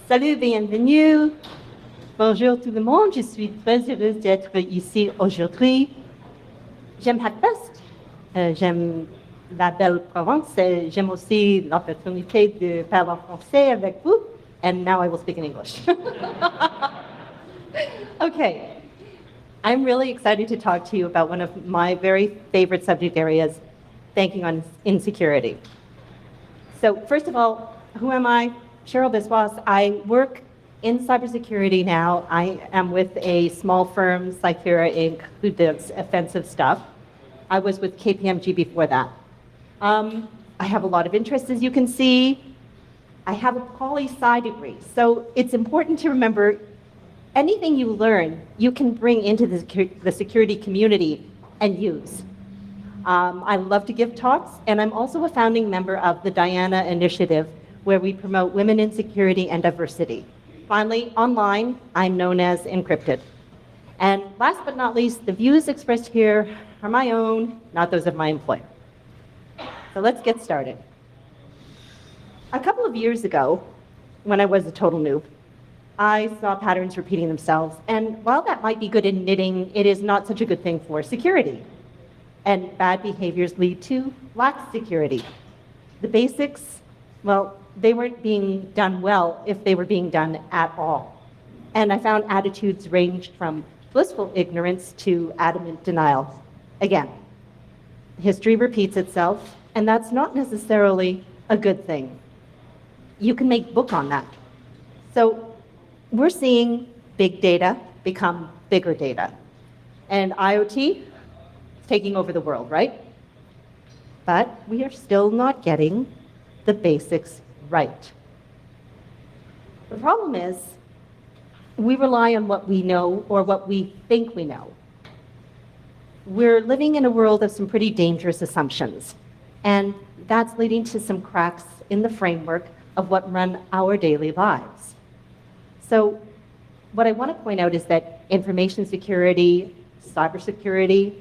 Salut, bienvenue. Bonjour tout le monde. Je suis très heureuse d'être ici aujourd'hui. J'aime Hackfest. J'aime la belle Provence. J'aime aussi l'opportunité de parler en français avec vous. And now I will speak in English. Okay. I'm really excited to talk to you about one of my very favorite subject areas, banking on insecurity. So first of all, who am I? Cheryl Biswas. I work in cybersecurity now. I am with a small firm, Cyphera Inc., who does offensive stuff. I was with KPMG before that. I have a lot of interests, as you can see. I have a poli-sci degree, so it's important to remember anything you learn, you can bring into the security community and use. I love to give talks, and I'm also a founding member of the Diana Initiative, where we promote women in security and diversity. Finally, online, I'm known as Encrypted. And last but not least, the views expressed here are my own, not those of my employer. So let's get started. A couple of years ago, when I was a total noob, I saw patterns repeating themselves, and while that might be good in knitting, it is not such a good thing for security. And bad behaviors lead to lax security. The basics, well, they weren't being done well if they were being done at all. And I found attitudes ranged from blissful ignorance to adamant denial. Again, history repeats itself, and that's not necessarily a good thing. You can make book on that. So we're seeing big data become bigger data. And IoT is taking over the world, right? But we are still not getting the basics right. The problem is we rely on what we know or what we think we know. We're living in a world of some pretty dangerous assumptions, and that's leading to some cracks in the framework of what run our daily lives. So what I want to point out is that information security, cybersecurity,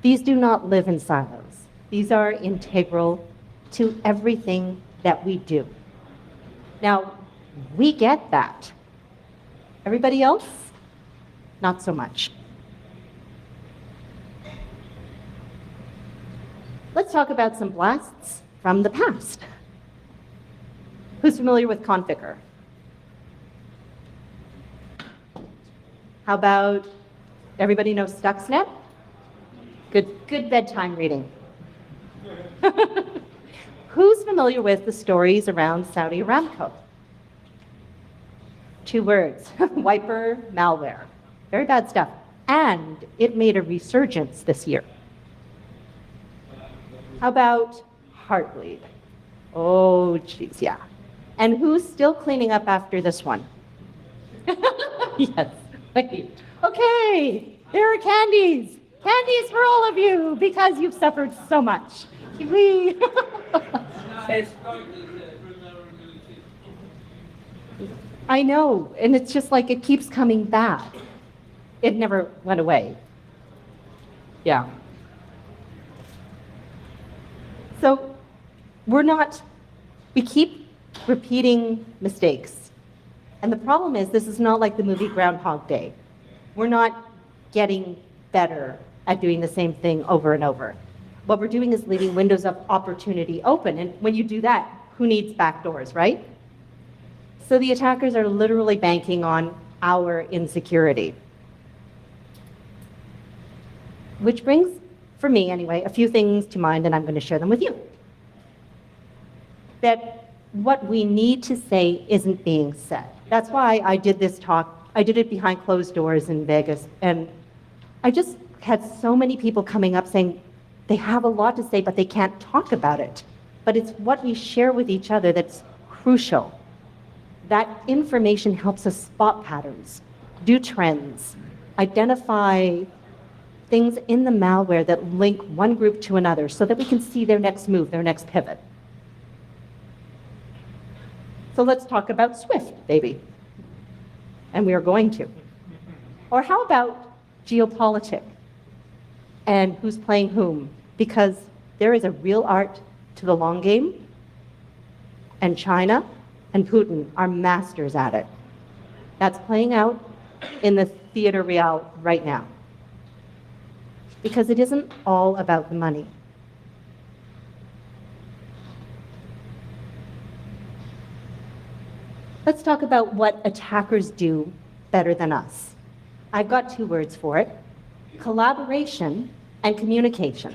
these do not live in silos. These are integral to everything that we do. Now, we get that. Everybody else? Not so much. Let's talk about some blasts from the past. Who's familiar with Configure? How about everybody knows Stuxnet? Good bedtime reading. Who's familiar with the stories around Saudi Aramco? 2 words, wiper malware. Very bad stuff. And it made a resurgence this year. How about Heartbleed? Oh, geez, yeah. And who's still cleaning up after this one? Yes. Okay, there are candies. Candies for all of you because you've suffered so much. I know, and it's just like it keeps coming back. It never went away. Yeah. So we keep repeating mistakes. And the problem is this is not like the movie Groundhog Day. We're not getting better at doing the same thing over and over. What we're doing is leaving windows of opportunity open. And when you do that, who needs backdoors, right? So the attackers are literally banking on our insecurity. Which brings, for me anyway, a few things to mind, and I'm going to share them with you. That what we need to say isn't being said. That's why I did this talk. I did it behind closed doors in Vegas, and I just had so many people coming up saying they have a lot to say, but they can't talk about it. But it's what we share with each other that's crucial. That information helps us spot patterns, do trends, identify things in the malware that link one group to another so that we can see their next move, their next pivot. So let's talk about Swift, baby. And we are going to. Or how about geopolitics and who's playing whom? Because there is a real art to the long game, and China and Putin are masters at it. That's playing out in the theater real right now. Because it isn't all about the money. Let's talk about what attackers do better than us. I've got 2 words for it: collaboration and communication.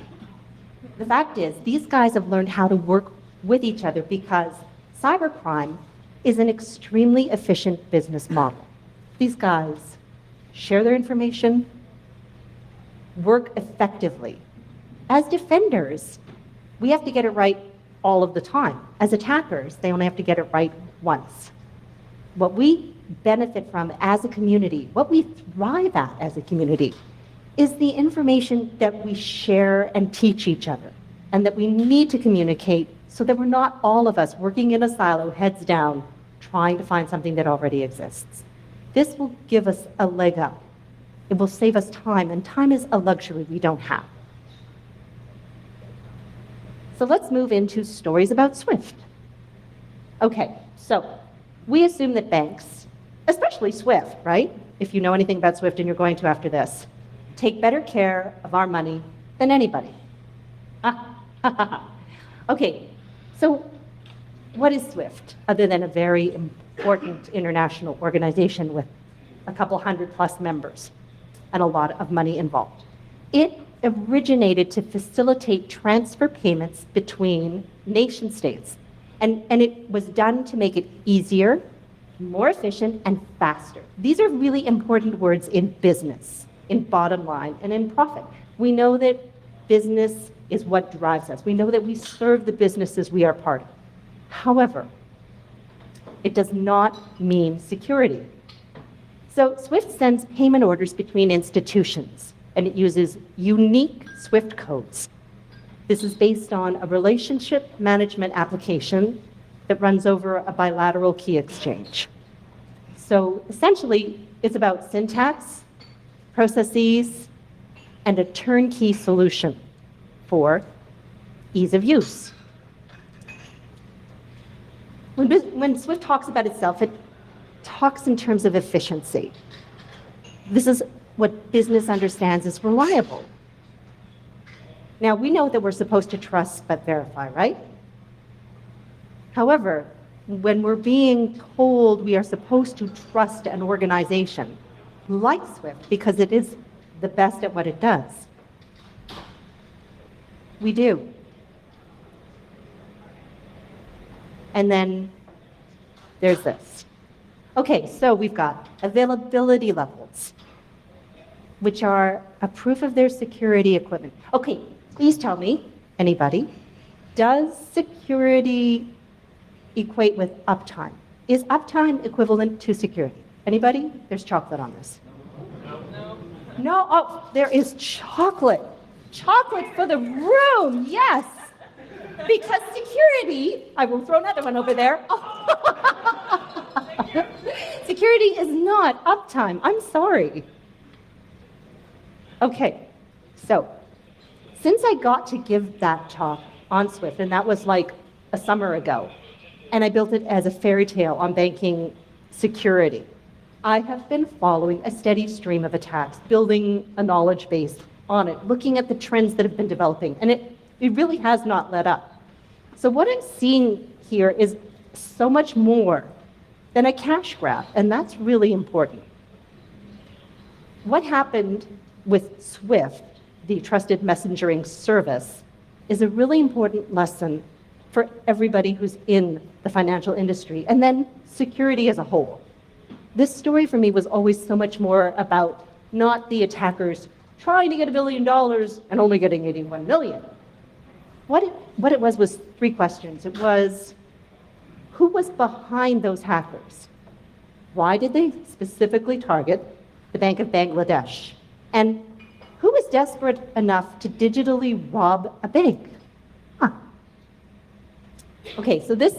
The fact is, these guys have learned how to work with each other because cybercrime is an extremely efficient business model. These guys share their information, work effectively. As defenders, we have to get it right all of the time. As attackers, they only have to get it right once. What we benefit from as a community, what we thrive at as a community, is the information that we share and teach each other, and that we need to communicate so that we're not all of us working in a silo, heads down, trying to find something that already exists. This will give us a leg up. It will save us time, and time is a luxury we don't have. So let's move into stories about SWIFT. Okay, so we assume that banks, especially SWIFT, right? If you know anything about SWIFT, and you're going to after this, take better care of our money than anybody. Okay, so what is SWIFT, other than a very important international organization with a couple 100+ members and a lot of money involved? It originated to facilitate transfer payments between nation states. And it was done to make it easier, more efficient, and faster. These are really important words in business, in bottom line, and in profit. We know that business is what drives us. We know that we serve the businesses we are part of. However, it does not mean security. So SWIFT sends payment orders between institutions, and it uses unique SWIFT codes. This is based on a relationship management application that runs over a bilateral key exchange. So essentially, it's about syntax, processes, and a turnkey solution for ease of use. When SWIFT talks about itself, it talks in terms of efficiency. This is what business understands as reliable. Now, we know that we're supposed to trust but verify, right? However, when we're being told we are supposed to trust an organization like SWIFT because it is the best at what it does, we do. And then there's this. Okay, so we've got availability levels, which are a proof of their security equipment. Okay, please tell me, anybody, does security equate with uptime? Is uptime equivalent to security? Anybody? There's chocolate on this. No. No? Oh, there is chocolate. Chocolate for the room, yes. Because security, I will throw another one over there. Security is not uptime. I'm sorry. Okay, so since I got to give that talk on SWIFT, and that was like a summer ago, and I built it as a fairy tale on banking security, I have been following a steady stream of attacks, building a knowledge base on it, looking at the trends that have been developing, and it really has not let up. So what I'm seeing here is so much more than a cash grab, and that's really important. What happened with SWIFT, the trusted messaging service, is a really important lesson for everybody who's in the financial industry, and then security as a whole. This story for me was always so much more about not the attackers trying to get $1 billion and only getting 81 million. What it was 3 questions. It was, who was behind those hackers? Why did they specifically target the Bank of Bangladesh? And who was desperate enough to digitally rob a bank? Okay, so this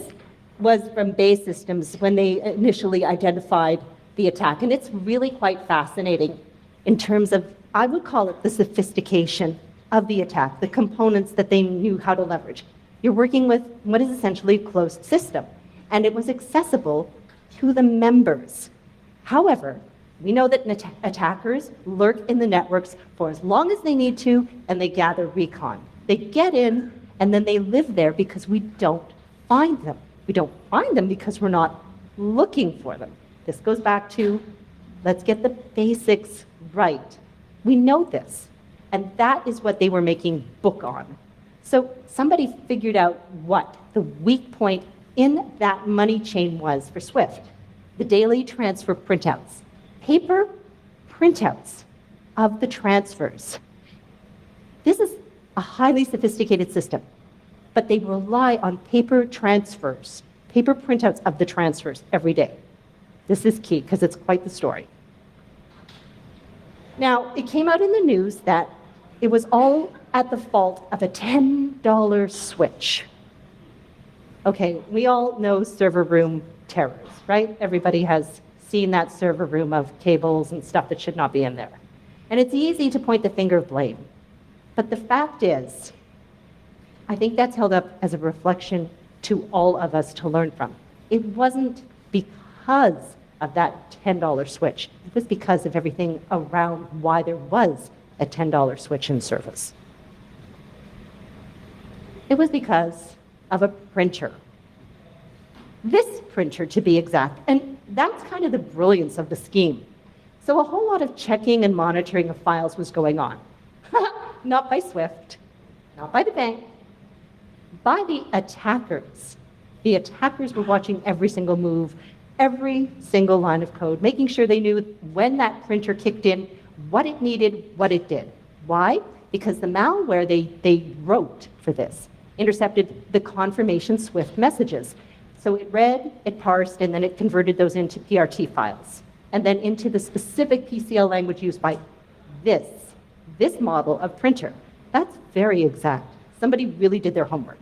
was from Bay Systems when they initially identified the attack, and it's really quite fascinating in terms of, I would call it the sophistication of the attack, the components that they knew how to leverage. You're working with what is essentially a closed system. and it was accessible to the members. However, we know that attackers lurk in the networks for as long as they need to, and they gather recon. They get in, and then they live there because we don't find them. We don't find them because we're not looking for them. This goes back to, let's get the basics right. We know this, and that is what they were making book on. So somebody figured out what the weak point in that money chain was for SWIFT. The daily transfer printouts. Paper printouts of the transfers. This is a highly sophisticated system, but they rely on paper transfers, paper printouts of the transfers every day. This is key because it's quite the story. Now, it came out in the news that it was all at the fault of a $10 switch. Okay, we all know server room terrors, right? Everybody has seen that server room of cables and stuff that should not be in there. And it's easy to point the finger of blame. But the fact is, I think that's held up as a reflection to all of us to learn from. It wasn't because of that $10 switch. It was because of everything around why there was a $10 switch in service. It was because of a printer. This printer, to be exact, and that's kind of the brilliance of the scheme. So a whole lot of checking and monitoring of files was going on. Not by SWIFT, not by the bank, by the attackers. The attackers were watching every single move, every single line of code, making sure they knew when that printer kicked in, what it needed, what it did. Why? Because the malware they wrote for this intercepted the confirmation SWIFT messages. So it read, it parsed, and then it converted those into PRT files, and then into the specific PCL language used by this model of printer. That's very exact. Somebody really did their homework.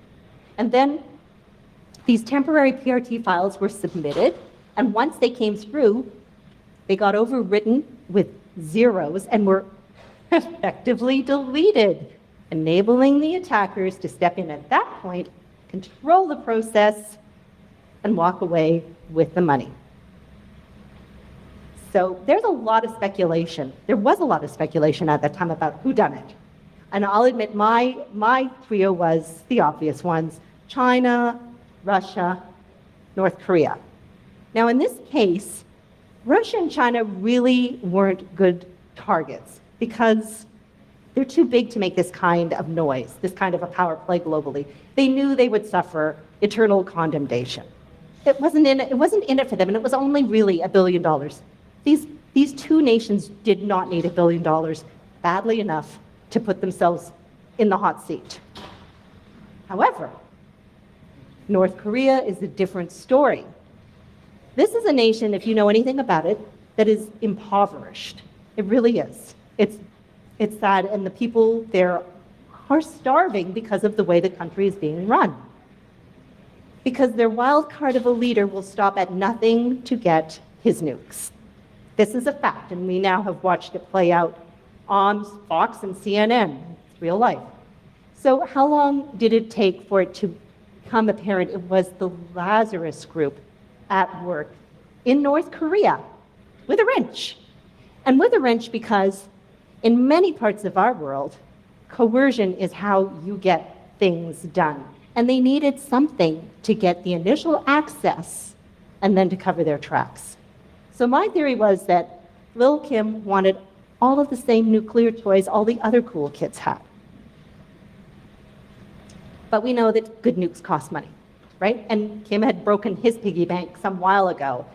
And then these temporary PRT files were submitted, and once they came through, they got overwritten with zeros and were effectively deleted, enabling the attackers to step in at that point, control the process, and walk away with the money. So there's a lot of speculation. There was a lot of speculation at that time about who done it. And I'll admit my trio was the obvious ones: China, Russia, North Korea. Now in this case, Russia and China really weren't good targets because they're too big to make this kind of noise, this kind of a power play globally. They knew they would suffer eternal condemnation. It wasn't in it for them, and it was only really $1 billion. These two nations did not need $1 billion badly enough to put themselves in the hot seat. However, North Korea is a different story. This is a nation, if you know anything about it, that is impoverished. It really is. It's sad, and the people there are starving because of the way the country is being run. Because their wild card of a leader will stop at nothing to get his nukes. This is a fact, and we now have watched it play out on Fox and CNN. It's real life. So how long did it take for it to become apparent it was the Lazarus Group at work in North Korea with a wrench? And with a wrench because in many parts of our world, coercion is how you get things done. And they needed something to get the initial access and then to cover their tracks. So my theory was that Lil Kim wanted all of the same nuclear toys all the other cool kids had. But we know that good nukes cost money, right? And Kim had broken his piggy bank some while ago.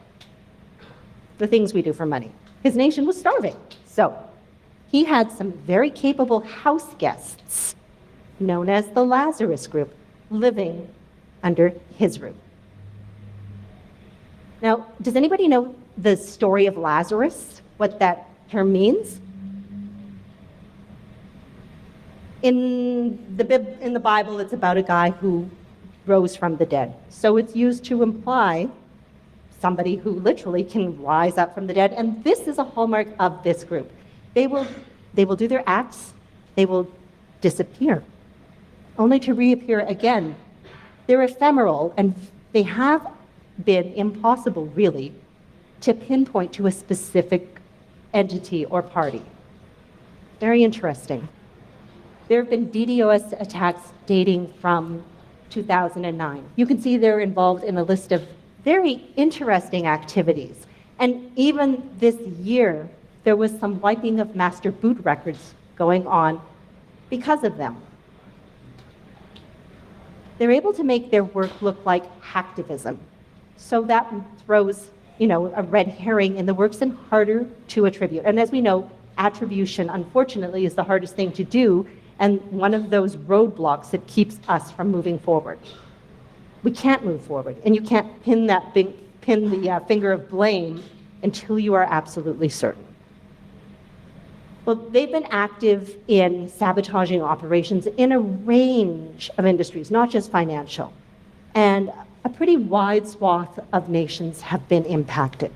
The things we do for money. His nation was starving. So he had some very capable house guests, known as the Lazarus Group, living under his roof. Now, does anybody know the story of Lazarus, what that term means? In the Bible, it's about a guy who rose from the dead. So it's used to imply somebody who literally can rise up from the dead, and this is a hallmark of this group. They will do their acts, they will disappear, only to reappear again. They're ephemeral, and they have been impossible, really, to pinpoint to a specific entity or party. Very interesting. There have been DDoS attacks dating from 2009. You can see they're involved in a list of very interesting activities. And even this year, there was some wiping of master boot records going on because of them. They're able to make their work look like hacktivism. So that throws, a red herring in the works and harder to attribute. And as we know, attribution, unfortunately, is the hardest thing to do and one of those roadblocks that keeps us from moving forward. We can't move forward, and you can't pin the finger of blame until you are absolutely certain. Well, they've been active in sabotaging operations in a range of industries, not just financial. And a pretty wide swath of nations have been impacted.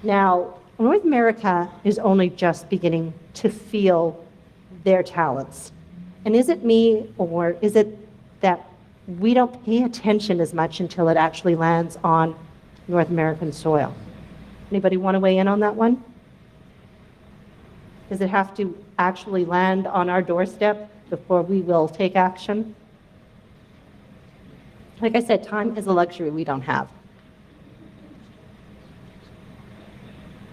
Now, North America is only just beginning to feel their talents. And is it me, or is it that we don't pay attention as much until it actually lands on North American soil? Anybody want to weigh in on that one? Does it have to actually land on our doorstep before we will take action? Like I said, time is a luxury we don't have.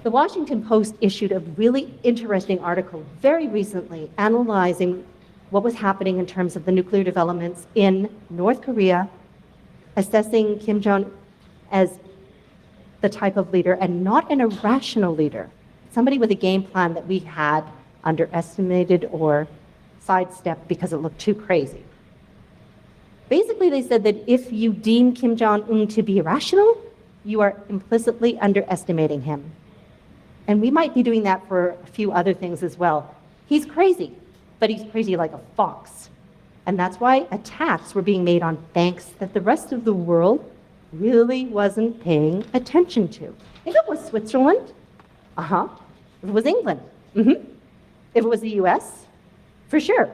The Washington Post issued a really interesting article very recently analyzing what was happening in terms of the nuclear developments in North Korea, assessing Kim Jong as the type of leader and not an irrational leader, somebody with a game plan that we had underestimated or sidestepped because it looked too crazy. Basically, they said that if you deem Kim Jong-un to be irrational, you are implicitly underestimating him. And we might be doing that for a few other things as well. He's crazy, but he's crazy like a fox. And that's why attacks were being made on banks that the rest of the world really wasn't paying attention to. If it was Switzerland, if it was England, if it was the US, for sure.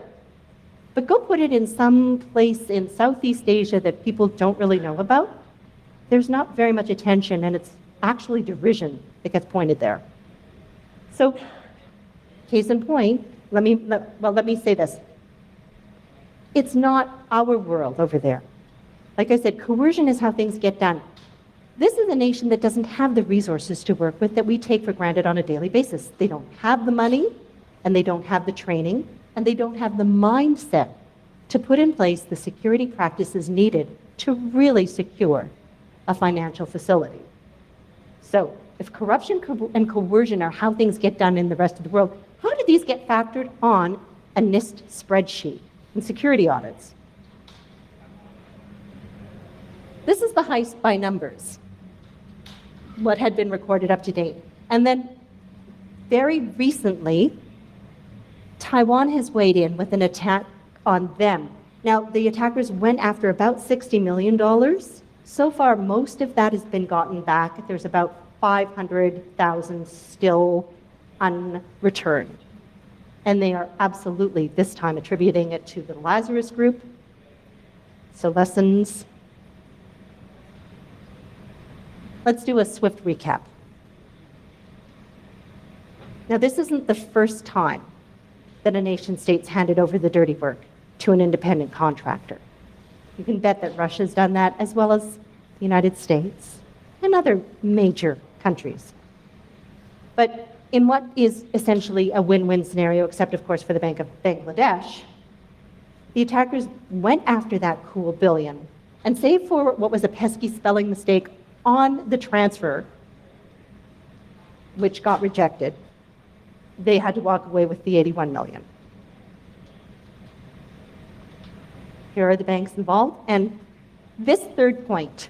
But go put it in some place in Southeast Asia that people don't really know about. There's not very much attention, and it's actually derision that gets pointed there. So, case in point, let me say this. It's not our world over there. Like I said, coercion is how things get done. This is a nation that doesn't have the resources to work with that we take for granted on a daily basis. They don't have the money, and they don't have the training, and they don't have the mindset to put in place the security practices needed to really secure a financial facility. So, if corruption and coercion are how things get done in the rest of the world, how do these get factored on a NIST spreadsheet in security audits? This is the heist by numbers, what had been recorded up to date. And then, very recently, Taiwan has weighed in with an attack on them. Now, the attackers went after about $60 million. So far, most of that has been gotten back. There's about 500,000 still unreturned. And they are absolutely, this time, attributing it to the Lazarus Group. So lessons. Let's do a swift recap. Now, this isn't the first time that a nation state's handed over the dirty work to an independent contractor. You can bet that Russia's done that, as well as the United States and other major countries. But in what is essentially a win-win scenario, except of course for the Bank of Bangladesh, the attackers went after that cool billion, and save for what was a pesky spelling mistake on the transfer, which got rejected, they had to walk away with the 81 million. Here are the banks involved, and this third point,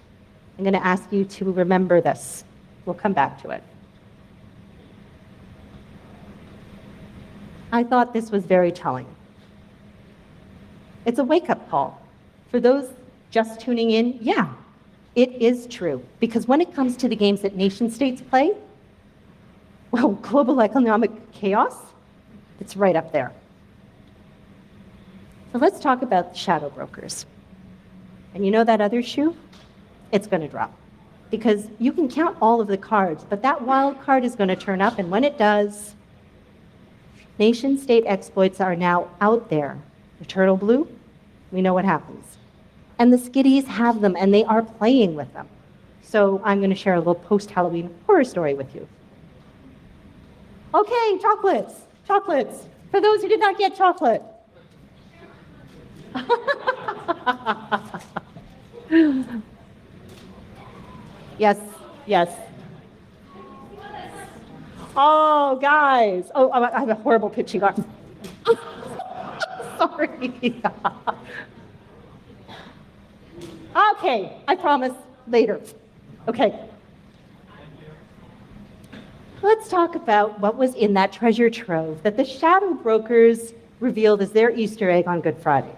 I'm going to ask you to remember this. We'll come back to it. I thought this was very telling. It's a wake-up call. For those just tuning in, yeah, it is true. Because when it comes to the games that nation-states play, well, global economic chaos, it's right up there. So let's talk about the shadow brokers. And you know that other shoe? It's going to drop. because you can count all of the cards, but that wild card is going to turn up, and when it does, nation-state exploits are now out there. The turtle blue, we know what happens. And the skitties have them, and they are playing with them. So I'm going to share a little post-Halloween horror story with you. Okay, chocolates. For those who did not get chocolate. Yes. Oh, guys. Oh, I have a horrible pitching arm. Sorry. Okay, I promise later. Okay. Let's talk about what was in that treasure trove that the shadow brokers revealed as their Easter egg on Good Friday.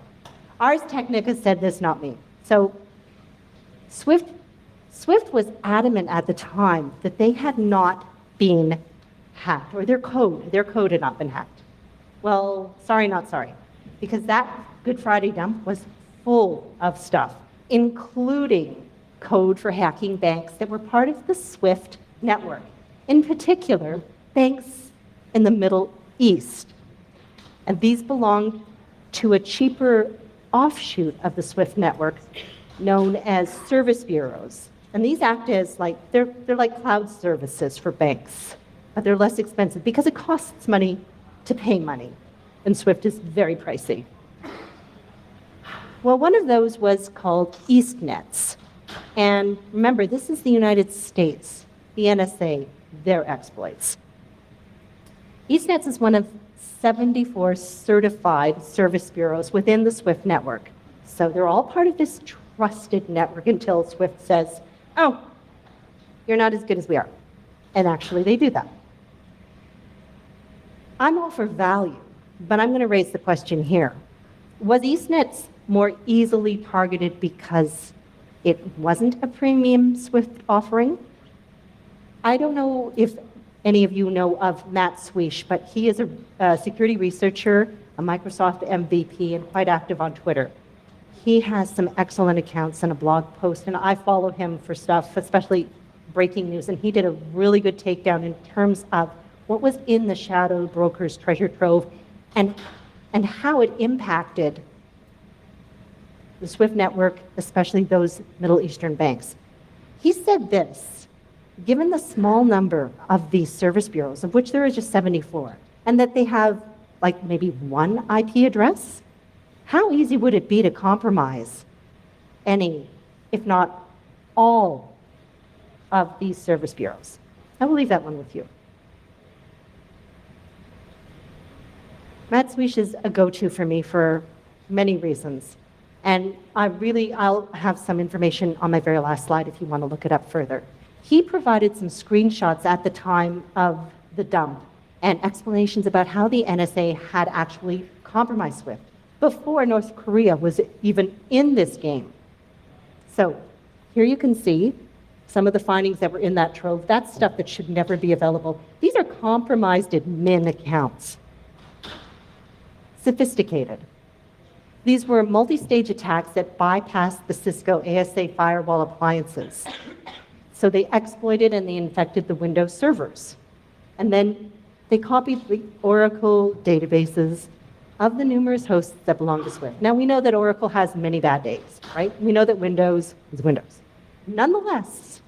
Ars Technica said this, not me. So Swift was adamant at the time that they had not been hacked, or their code had not been hacked. Well, sorry, not sorry, because that Good Friday dump was full of stuff, including code for hacking banks that were part of the SWIFT network. In particular, banks in the Middle East. And these belonged to a cheaper offshoot of the SWIFT network known as service bureaus. And these act as they're like cloud services for banks, but they're less expensive because it costs money to pay money. And SWIFT is very pricey. Well, one of those was called EastNets. And remember, this is the United States, the NSA, their exploits. EastNets is one of 74 certified service bureaus within the SWIFT network. So they're all part of this trusted network until SWIFT says, oh, you're not as good as we are. And actually, they do that. I'm all for value, but I'm going to raise the question here. Was EastNets more easily targeted because it wasn't a premium SWIFT offering? I don't know if any of you know of Matt Sweesh, but he is a security researcher, a Microsoft MVP, and quite active on Twitter. He has some excellent accounts and a blog post, and I follow him for stuff, especially breaking news, and he did a really good takedown in terms of what was in the shadow broker's treasure trove and how it impacted the SWIFT network, especially those Middle Eastern banks. He said this: given the small number of these service bureaus, of which there are just 74, and that they have maybe one IP address, how easy would it be to compromise any, if not all, of these service bureaus? I will leave that one with you. Matt Sweesh is a go-to for me for many reasons. And I'll have some information on my very last slide if you want to look it up further. He provided some screenshots at the time of the dump and explanations about how the NSA had actually compromised SWIFT before North Korea was even in this game. So here you can see some of the findings that were in that trove. That's stuff that should never be available. These are compromised admin accounts. Sophisticated. These were multi-stage attacks that bypassed the Cisco ASA firewall appliances. So they exploited and they infected the Windows servers. And then they copied the Oracle databases of the numerous hosts that belong to SWIFT. Now we know that Oracle has many bad days, right? We know that Windows is Windows. Nonetheless,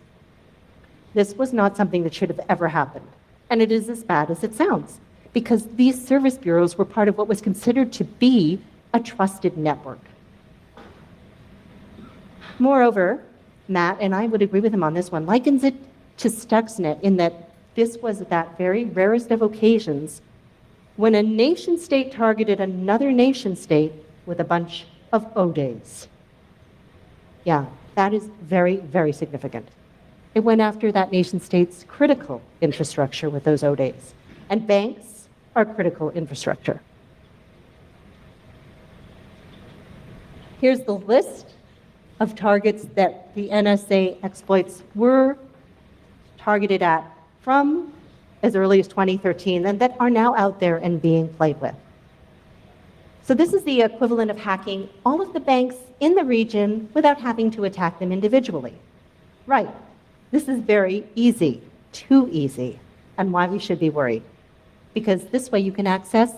this was not something that should have ever happened. And it is as bad as it sounds, because these service bureaus were part of what was considered to be a trusted network. Moreover, Matt, and I would agree with him on this one, likens it to Stuxnet in that this was that very rarest of occasions when a nation state targeted another nation state with a bunch of O-days. Yeah, that is very, very significant. It went after that nation state's critical infrastructure with those O-days. And banks are critical infrastructure. Here's the list of targets that the NSA exploits were targeted at from as early as 2013 and that are now out there and being played with. So this is the equivalent of hacking all of the banks in the region without having to attack them individually. Right. This is very easy, too easy, and why we should be worried. Because this way you can access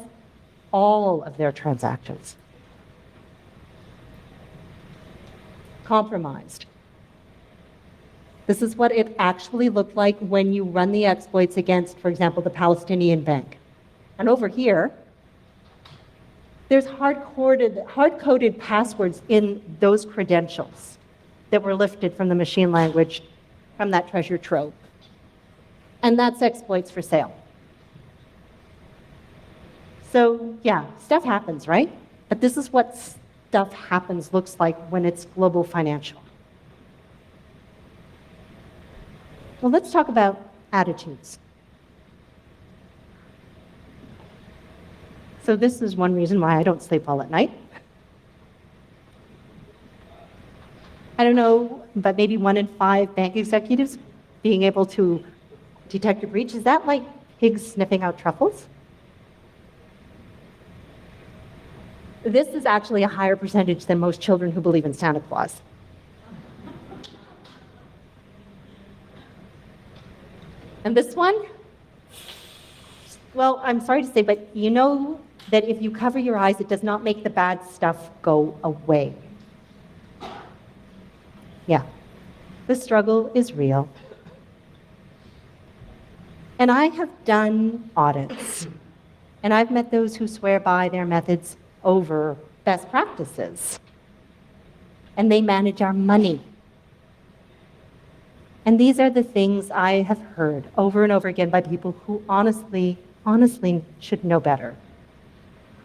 all of their transactions. Compromised. This is what it actually looked like when you run the exploits against, for example, the Palestinian bank. And over here, there's hard-coded passwords in those credentials that were lifted from the machine language from that treasure trove. And that's exploits for sale. So yeah, stuff happens, right? But this is what stuff happens looks like when it's global financial. Well, let's talk about attitudes. So this is one reason why I don't sleep well at night. I don't know, but maybe 1 in 5 bank executives being able to detect a breach, is that like pigs sniffing out truffles? This is actually a higher percentage than most children who believe in Santa Claus. And this one? Well, I'm sorry to say, but you know that if you cover your eyes, it does not make the bad stuff go away. Yeah, the struggle is real. And I have done audits, and I've met those who swear by their methods over best practices. And they manage our money. And these are the things I have heard over and over again by people who honestly should know better.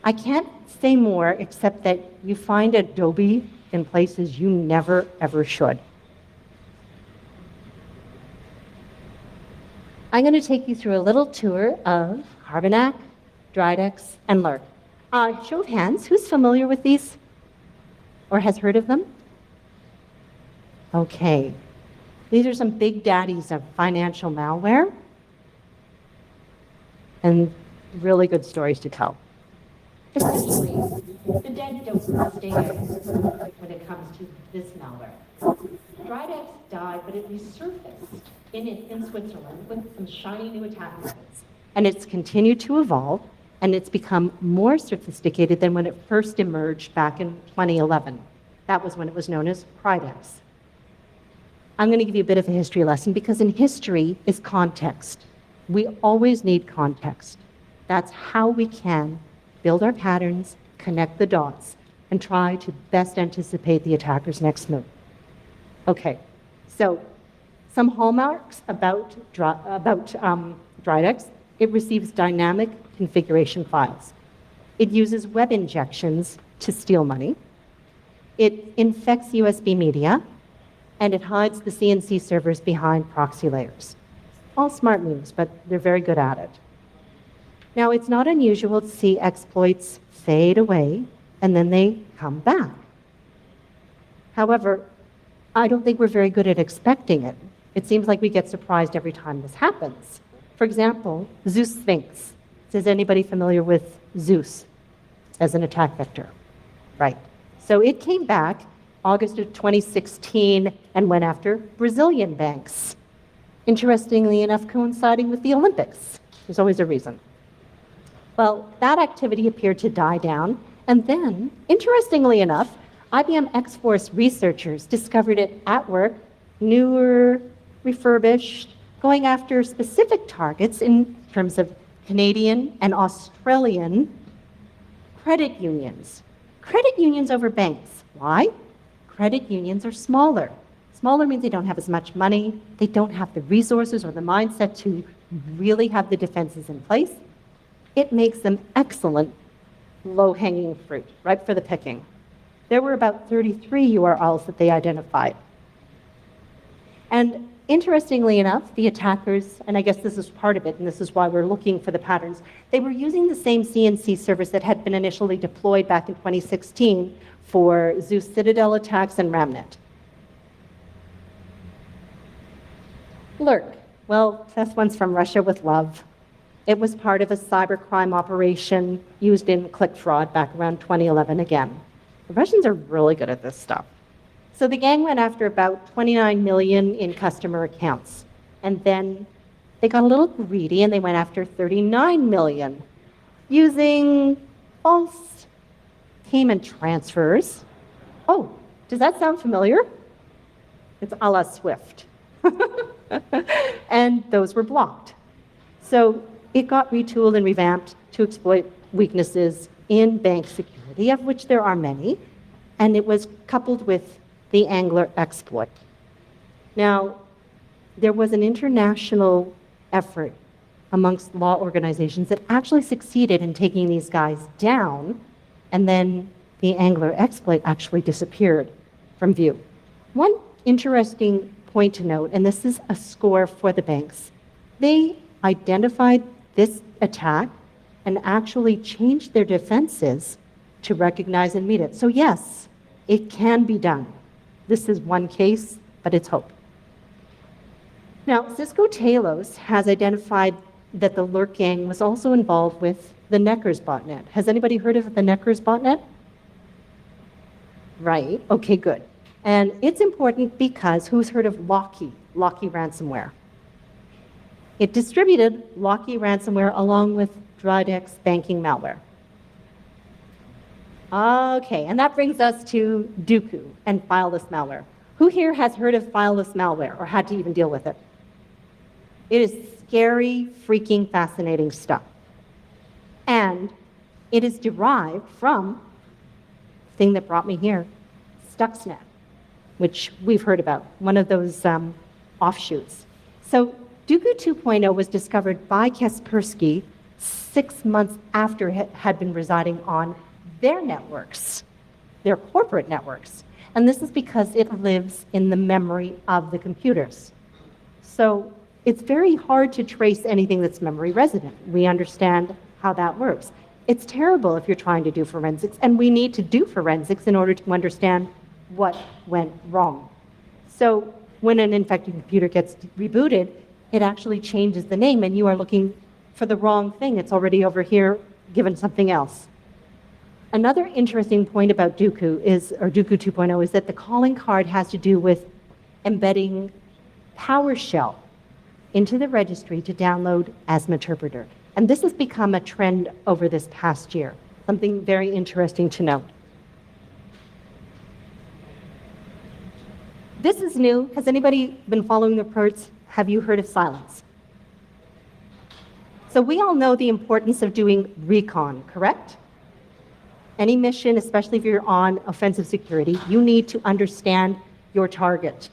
I can't say more except that you find Adobe in places you never, ever should. I'm going to take you through a little tour of Carbonac, Dridex, and Lurk. Show of hands, who's familiar with these or has heard of them? Okay. These are some big daddies of financial malware and really good stories to tell. Essentially, the dead don't stay when it comes to this malware. Dridex died, but it resurfaced in Switzerland with some shiny new attack methods. And it's continued to evolve, and it's become more sophisticated than when it first emerged back in 2011. That was when it was known as Pridex. I'm going to give you a bit of a history lesson because in history is context. We always need context. That's how we can build our patterns, connect the dots, and try to best anticipate the attacker's next move. Okay, so some hallmarks about Dridex. It receives dynamic configuration files. It uses web injections to steal money. It infects USB media, and it hides the CNC servers behind proxy layers. All smart moves, but they're very good at it. Now, it's not unusual to see exploits fade away, and then they come back. However, I don't think we're very good at expecting it. It seems like we get surprised every time this happens. For example, Zeus Sphinx. Is anybody familiar with Zeus as an attack vector? Right. So it came back August of 2016 and went after Brazilian banks. Interestingly enough, coinciding with the Olympics. There's always a reason. Well, that activity appeared to die down, and then, interestingly enough, IBM X-Force researchers discovered it at work, newer, refurbished, going after specific targets in terms of Canadian and Australian credit unions. Credit unions over banks. Why? Credit unions are smaller. Smaller means they don't have as much money, they don't have the resources or the mindset to really have the defenses in place. It makes them excellent low-hanging fruit, ripe for the picking. There were about 33 URLs that they identified. And interestingly enough, the attackers, and I guess this is part of it, and this is why we're looking for the patterns, they were using the same CNC servers that had been initially deployed back in 2016 for Zeus Citadel attacks and Ramnet. Lurk. Well, this one's from Russia with love. It was part of a cybercrime operation used in click fraud back around 2011 again. The Russians are really good at this stuff. So the gang went after about 29 million in customer accounts. And then they got a little greedy and they went after 39 million using false payment transfers. Oh, does that sound familiar? It's a la Swift. And those were blocked. So it got retooled and revamped to exploit weaknesses in bank security, of which there are many, and it was coupled with the Angler exploit. Now, there was an international effort amongst law organizations that actually succeeded in taking these guys down, and then the Angler exploit actually disappeared from view. One interesting point to note, and this is a score for the banks, they identified this attack and actually changed their defenses to recognize and meet it. So yes, it can be done. This is one case, but it's hope. Now, Cisco Talos has identified that the Lurk gang was also involved with the Neckers botnet. Has anybody heard of the Neckers botnet? Right, okay, good. And it's important because who's heard of Locky ransomware? It distributed Locky ransomware along with Drodex banking malware. Okay, and that brings us to Dooku and fileless malware. Who here has heard of fileless malware or had to even deal with it? It is scary, freaking fascinating stuff. And it is derived from the thing that brought me here, Stuxnet, which we've heard about, one of those offshoots. So Dooku 2.0 was discovered by Kaspersky 6 months after it had been residing on their networks, their corporate networks. And this is because it lives in the memory of the computers. So it's very hard to trace anything that's memory resident. We understand how that works. It's terrible if you're trying to do forensics, and we need to do forensics in order to understand what went wrong. So when an infected computer gets rebooted, it actually changes the name, and you are looking for the wrong thing. It's already over here, given something else. Another interesting point about Dooku 2.0 is that the calling card has to do with embedding PowerShell into the registry to download as an interpreter. And this has become a trend over this past year, something very interesting to note. This is new. Has anybody been following the reports? Have you heard of silence? So we all know the importance of doing recon, correct? Any mission, especially if you're on offensive security, you need to understand your target.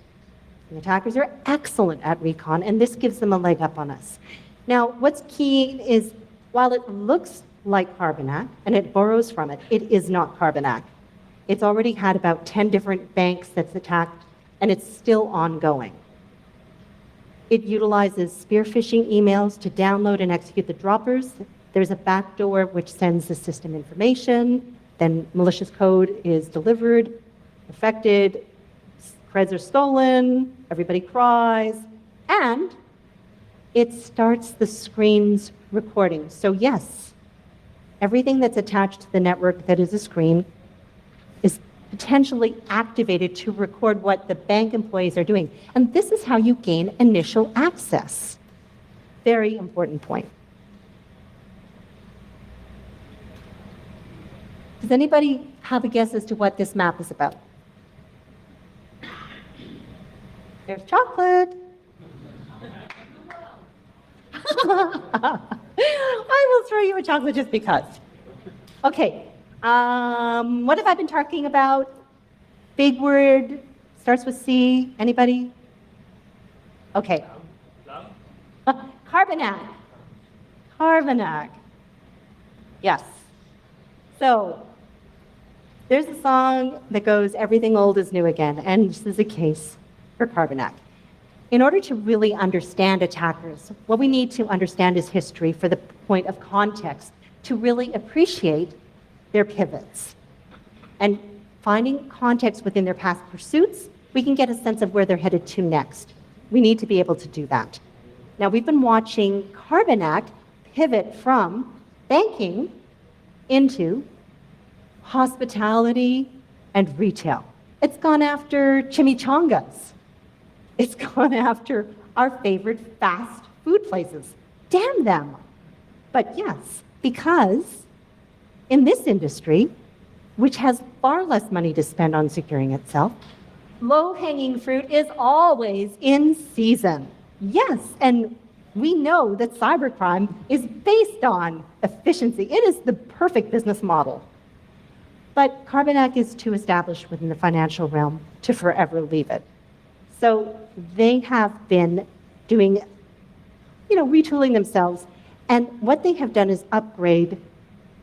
The attackers are excellent at recon, and this gives them a leg up on us. Now, what's key is, while it looks like Carbonac, and it borrows from it, it is not Carbonac. It's already had about 10 different banks that's attacked, and it's still ongoing. It utilizes spear phishing emails to download and execute the droppers. There's a backdoor which sends the system information, then malicious code is delivered, affected, creds are stolen, everybody cries, and it starts the screen's recording. So yes, everything that's attached to the network that is a screen is potentially activated to record what the bank employees are doing. And this is how you gain initial access. Very important point. Does anybody have a guess as to what this map is about? There's chocolate. I will throw you a chocolate just because. Okay, what have I been talking about? Big word, starts with C. Anybody? Okay. Carbonac. Carbonac. Yes. So, there's a song that goes, "Everything old is new again," and this is a case for Carbonac. In order to really understand attackers, what we need to understand is history for the point of context to really appreciate their pivots. And finding context within their past pursuits, we can get a sense of where they're headed to next. We need to be able to do that. Now, we've been watching Carbonac pivot from banking into hospitality and retail. It's gone after chimichangas. It's gone after our favorite fast food places. Damn them. But yes, because in this industry, which has far less money to spend on securing itself, low-hanging fruit is always in season. Yes, and we know that cybercrime is based on efficiency. It is the perfect business model. But Carbonac is too established within the financial realm to forever leave it. So they have been doing, retooling themselves. And what they have done is upgrade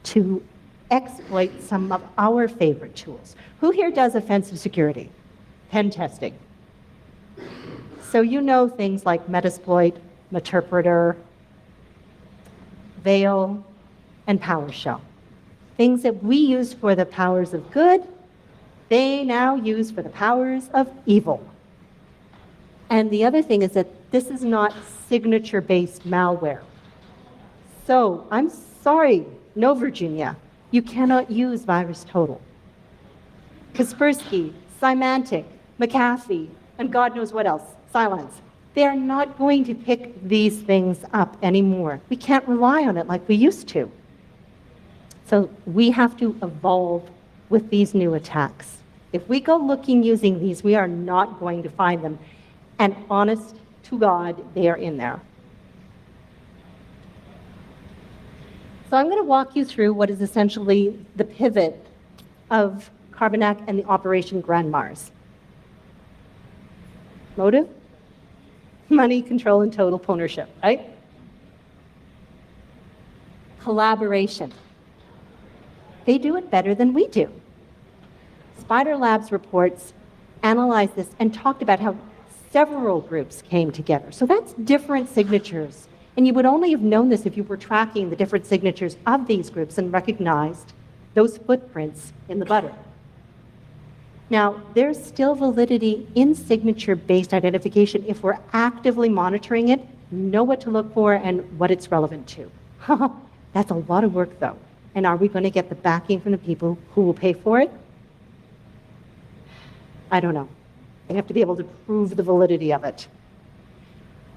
to exploit some of our favorite tools. Who here does offensive security? Pen testing. So you know things like Metasploit, Meterpreter, Veil, and PowerShell. Things that we use for the powers of good, they now use for the powers of evil. And the other thing is that this is not signature-based malware. So I'm sorry, no, Virginia, you cannot use VirusTotal. Kaspersky, Symantec, McAfee, and God knows what else, Cylance. They're not going to pick these things up anymore. We can't rely on it like we used to. So we have to evolve with these new attacks. If we go looking using these, we are not going to find them. And honest to God, they are in there. So I'm going to walk you through what is essentially the pivot of Carbonac and the Operation Grand Mars. Motive? Money, control, and total ownership, right? Collaboration. They do it better than we do. Spider Labs reports analyzed this and talked about how several groups came together. So that's different signatures. And you would only have known this if you were tracking the different signatures of these groups and recognized those footprints in the butter. Now, there's still validity in signature-based identification if we're actively monitoring it, know what to look for, and what it's relevant to. That's a lot of work, though. And are we going to get the backing from the people who will pay for it? I don't know. They have to be able to prove the validity of it.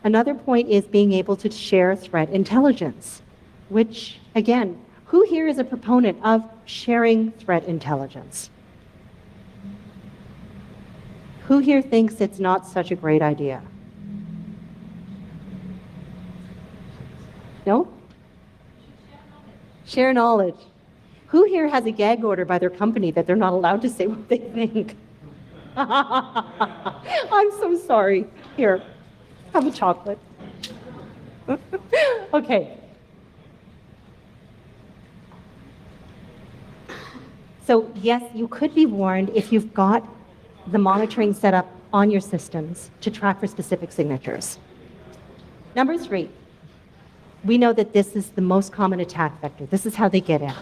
Another point is being able to share threat intelligence, which, again, who here is a proponent of sharing threat intelligence? Who here thinks it's not such a great idea? No? Share knowledge. Who here has a gag order by their company that they're not allowed to say what they think? I'm so sorry. Here, have a chocolate. Okay. So yes, you could be warned if you've got the monitoring set up on your systems to track for specific signatures. Number 3, we know that this is the most common attack vector. This is how they get in.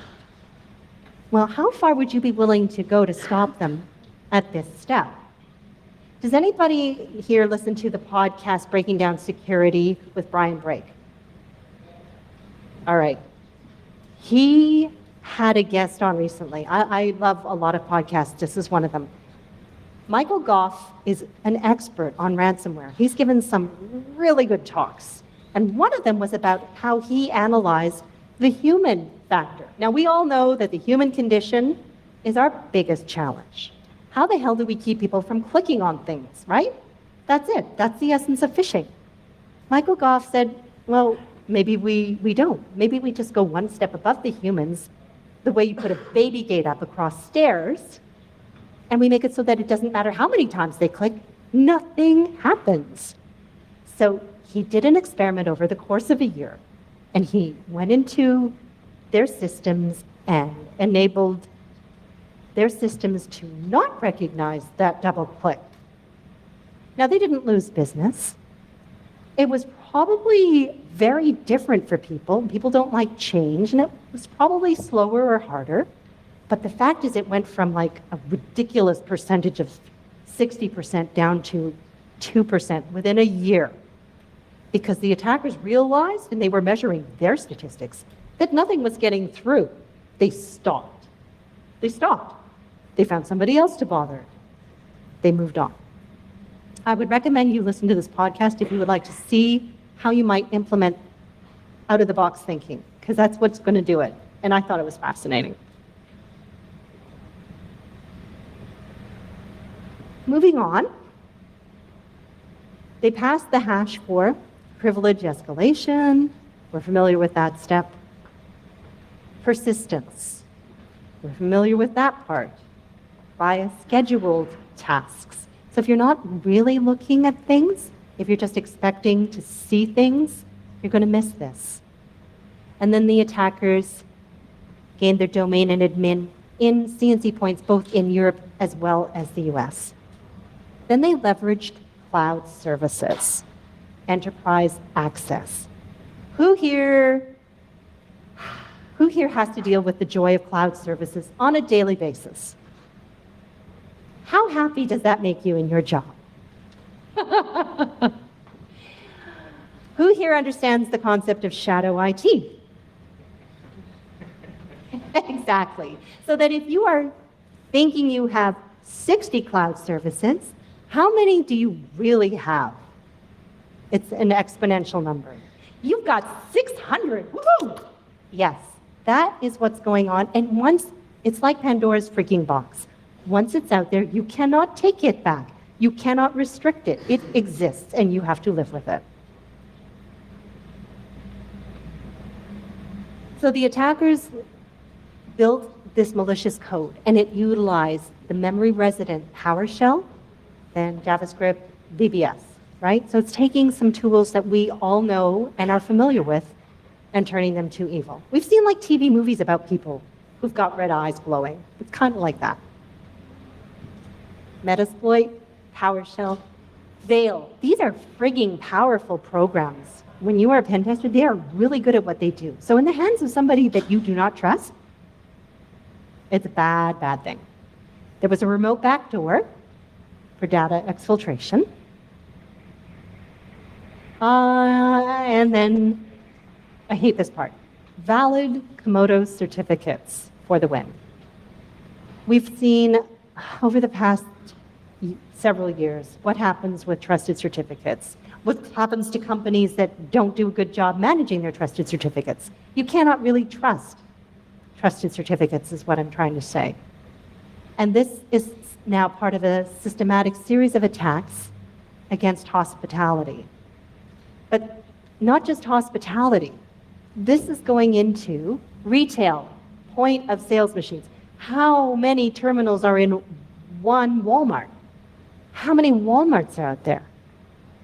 Well, how far would you be willing to go to stop them at this step? Does anybody here listen to the podcast Breaking Down Security with Brian Brake? All right. He had a guest on recently. I love a lot of podcasts. This is one of them. Michael Goff is an expert on ransomware. He's given some really good talks. And one of them was about how he analyzed the human factor. Now, we all know that the human condition is our biggest challenge. How the hell do we keep people from clicking on things, right? That's it. That's the essence of phishing. Michael Goff said, well, maybe we don't. Maybe we just go one step above the humans, the way you put a baby gate up across stairs, and we make it so that it doesn't matter how many times they click, nothing happens. So he did an experiment over the course of a year, and he went into their systems and enabled their systems to not recognize that double click. Now, they didn't lose business. It was probably very different for people. People don't like change, and it was probably slower or harder. But the fact is it went from like a ridiculous percentage of 60% down to 2% within a year, because the attackers realized, and they were measuring their statistics, that nothing was getting through. They stopped. They found somebody else to bother. They moved on. I would recommend you listen to this podcast if you would like to see how you might implement out-of-the-box thinking, because that's what's going to do it. And I thought it was fascinating. Moving on, they passed the hash for privilege escalation. We're familiar with that step. Persistence. We're familiar with that part. Via scheduled tasks. So if you're not really looking at things, if you're just expecting to see things, you're going to miss this. And then the attackers gained their domain and admin in CNC points, both in Europe as well as the US. Then they leveraged cloud services, enterprise access. Who here has to deal with the joy of cloud services on a daily basis? How happy does that make you in your job? Who here understands the concept of shadow IT? Exactly. So that if you are thinking you have 60 cloud services, how many do you really have? It's an exponential number. You've got 600. Woo! Yes, that is what's going on. And once, it's like Pandora's freaking box. Once it's out there, you cannot take it back. You cannot restrict it. It exists, and you have to live with it. So the attackers built this malicious code, and it utilized the memory resident PowerShell, then JavaScript, VBS, right? So it's taking some tools that we all know and are familiar with and turning them to evil. We've seen like TV movies about people who've got red eyes glowing. It's kind of like that. Metasploit, PowerShell, Veil. These are frigging powerful programs. When you are a pen tester, they are really good at what they do. So in the hands of somebody that you do not trust, it's a bad, bad thing. There was a remote backdoor for data exfiltration. And then, I hate this part, valid Komodo certificates for the win. We've seen over the past several years what happens with trusted certificates, what happens to companies that don't do a good job managing their trusted certificates. You cannot really trust trusted certificates is what I'm trying to say. And this is now part of a systematic series of attacks against hospitality. But not just hospitality. This is going into retail, point of sales machines. How many terminals are in one Walmart? How many Walmarts are out there?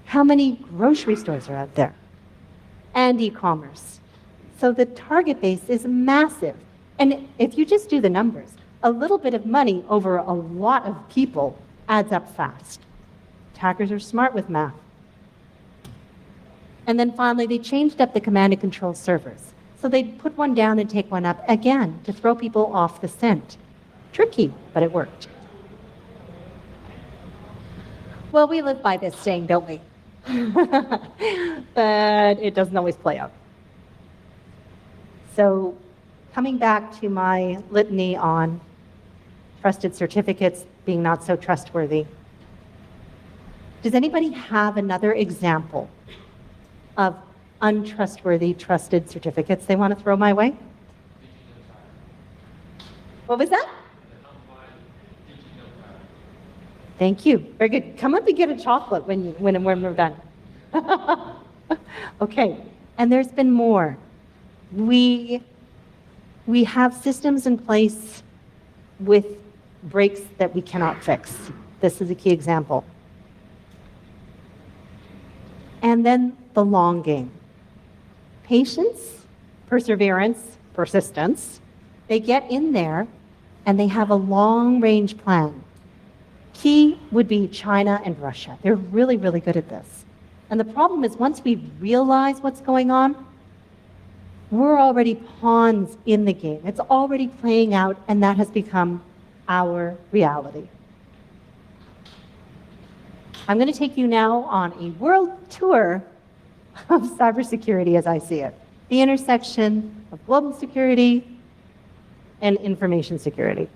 How many grocery stores are out there? And e-commerce. So the target base is massive. And if you just do the numbers, a little bit of money over a lot of people adds up fast. Attackers are smart with math. And then finally, they changed up the command and control servers. So they'd put one down and take one up again to throw people off the scent. Tricky, but it worked. Well, we live by this saying, don't we? But it doesn't always play out. So coming back to my litany on trusted certificates being not so trustworthy, does anybody have another example of untrustworthy trusted certificates they want to throw my way? What was that? Thank you. Very good. Come up and get a chocolate when we're done. Okay. And there's been more. We have systems in place with breaks that we cannot fix. This is a key example. And then the long game. Patience, perseverance, persistence. They get in there and they have a long-range plan. Key would be China and Russia. They're really, really good at this. And the problem is once we realize what's going on, we're already pawns in the game. It's already playing out, and that has become our reality. I'm going to take you now on a world tour of cybersecurity as I see it. The intersection of global security and information security.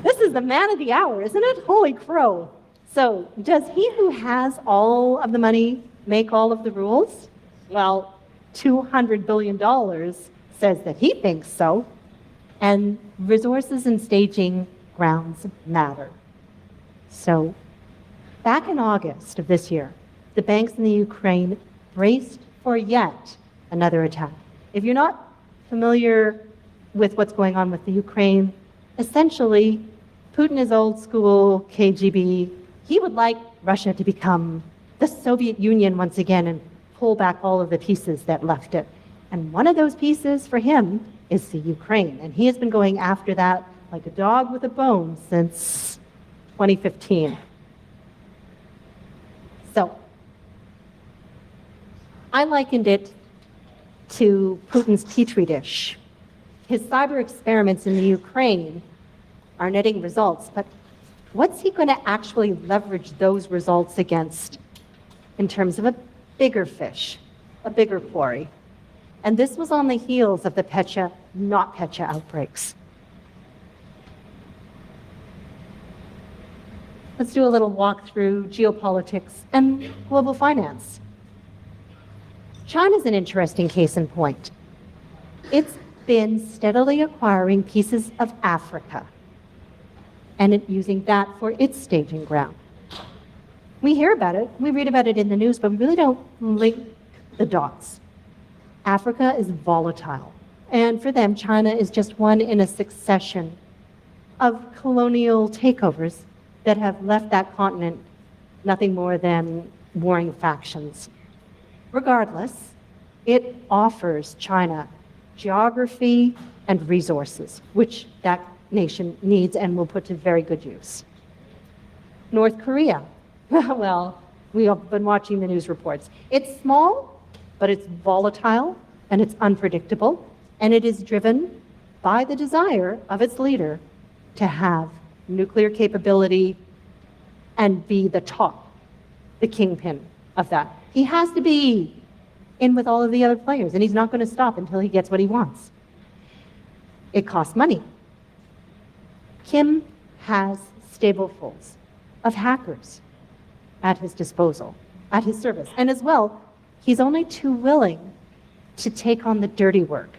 This is the man of the hour, isn't it? Holy crow. So, does he who has all of the money make all of the rules? Well, $200 billion says that he thinks so. And resources and staging grounds matter. So, back in August of this year, the banks in the Ukraine braced for yet another attack. If you're not familiar with what's going on with the Ukraine, essentially, Putin is old school KGB. He would like Russia to become the Soviet Union once again and pull back all of the pieces that left it. And one of those pieces for him is the Ukraine. And he has been going after that like a dog with a bone since 2015. So, I likened it to Putin's petri dish. His cyber experiments in the Ukraine are netting results, but what's he going to actually leverage those results against in terms of a bigger fish, a bigger quarry? And this was on the heels of the Petya, not Petya outbreaks. Let's do a little walk through geopolitics and global finance. China's an interesting case in point. It's been steadily acquiring pieces of Africa and using that for its staging ground. We hear about it, we read about it in the news, but we really don't link the dots. Africa is volatile, and for them, China is just one in a succession of colonial takeovers that have left that continent nothing more than warring factions. Regardless, it offers China geography and resources, which that nation needs and will put to very good use. North Korea, well, we have been watching the news reports. It's small, but it's volatile and it's unpredictable, and it is driven by the desire of its leader to have nuclear capability and be the top, the kingpin of that. He has to be in with all of the other players, and he's not going to stop until he gets what he wants. It costs money. Kim has stablesfuls of hackers at his disposal, at his service. And as well, he's only too willing to take on the dirty work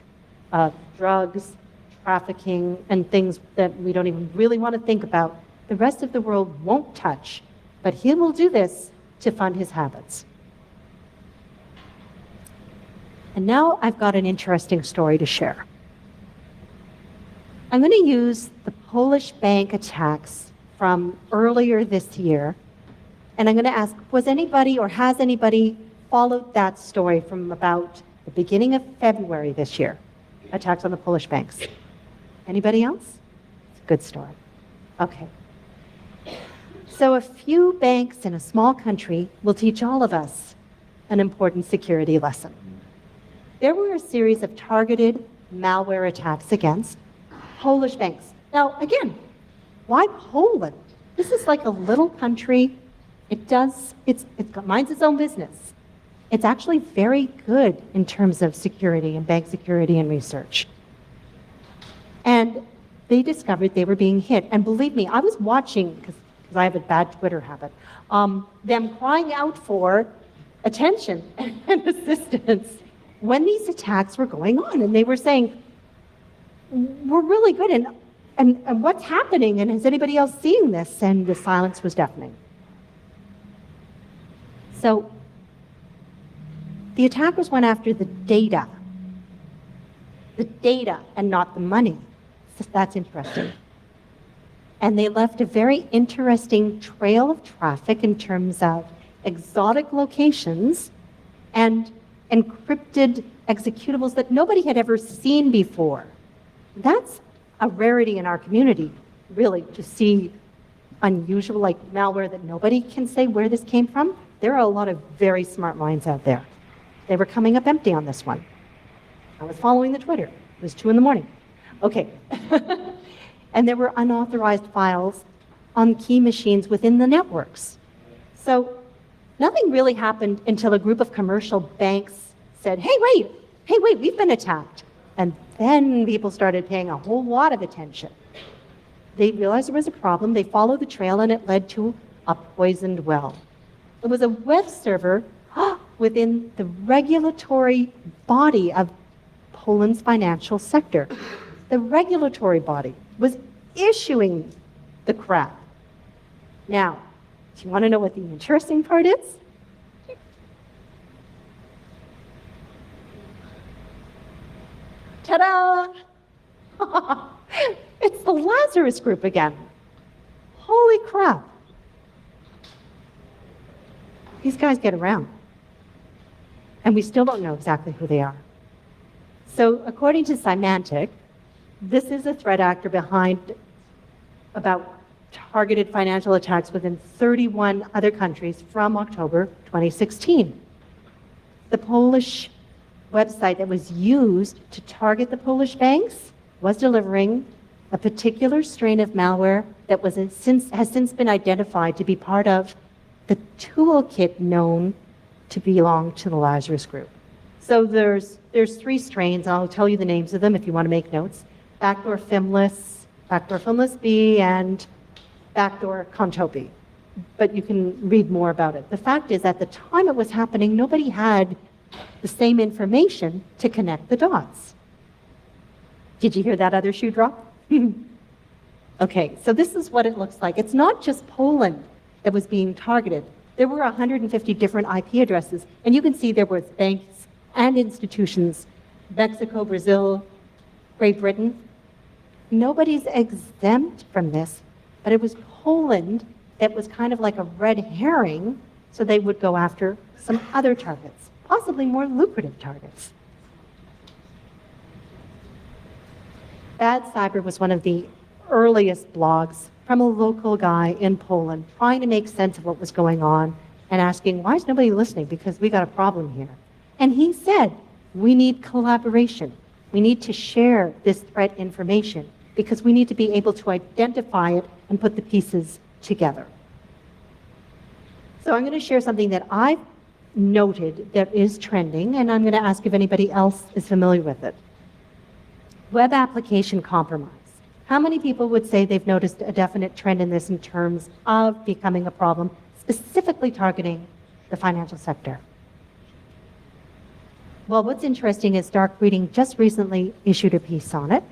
of drugs, trafficking, and things that we don't even really want to think about. The rest of the world won't touch, but he will do this to fund his habits. And now I've got an interesting story to share. I'm going to use the Polish bank attacks from earlier this year, and I'm going to ask, was anybody or has anybody followed that story from about the beginning of February this year? Attacks on the Polish banks. Anybody else? It's a good story. Okay. So a few banks in a small country will teach all of us an important security lesson. There were a series of targeted malware attacks against Polish banks. Now, again, why Poland? This is like a little country. It minds its own business. It's actually very good in terms of security and bank security and research. And they discovered they were being hit. And believe me, I was watching, because I have a bad Twitter habit, them crying out for attention and assistance when these attacks were going on. And they were saying, we're really good, and what's happening? And is anybody else seeing this? And the silence was deafening. So the attackers went after the data and not the money. So that's interesting. And they left a very interesting trail of traffic in terms of exotic locations and encrypted executables that nobody had ever seen before. That's a rarity in our community, really, to see unusual, like malware that nobody can say where this came from. There are a lot of very smart minds out there. They were coming up empty on this one. I was following the Twitter. It was 2 a.m. Okay. And there were unauthorized files on key machines within the networks. So nothing really happened until a group of commercial banks said, hey, wait, we've been attacked. And then people started paying a whole lot of attention. they realized there was a problem. They followed the trail, and it led to a poisoned well. It was a web server within the regulatory body of Poland's financial sector. The regulatory body was issuing the crap. Now, do you want to know what the interesting part is? Ta-da! It's the Lazarus Group again. Holy crap. These guys get around. And we still don't know exactly who they are. So according to Symantec, this is a threat actor behind about targeted financial attacks within 31 other countries from October 2016. The Polish website that was used to target the Polish banks was delivering a particular strain of malware that has since been identified to be part of the toolkit known to belong to the Lazarus Group. So there's 3 strains, and I'll tell you the names of them if you want to make notes. Backdoor Fimless B, and Backdoor Contopi. But you can read more about it. The fact is, at the time it was happening, nobody had the same information to connect the dots. Did you hear that other shoe drop? Okay, so this is what it looks like. It's not just Poland that was being targeted. There were 150 different IP addresses, and you can see there was banks and institutions, Mexico, Brazil, Great Britain. Nobody's exempt from this, but it was Poland that was kind of like a red herring, so they would go after some other targets, possibly more lucrative targets. Bad Cyber was one of the earliest blogs from a local guy in Poland trying to make sense of what was going on and asking, why is nobody listening? Because we got a problem here. And he said, we need collaboration. We need to share this threat information because we need to be able to identify it and put the pieces together. So I'm going to share something that I've noted that is trending, and I'm going to ask if anybody else is familiar with it. Web application compromise. How many people would say they've noticed a definite trend in this in terms of becoming a problem, specifically targeting the financial sector? Well, what's interesting is Dark Reading just recently issued a piece on it.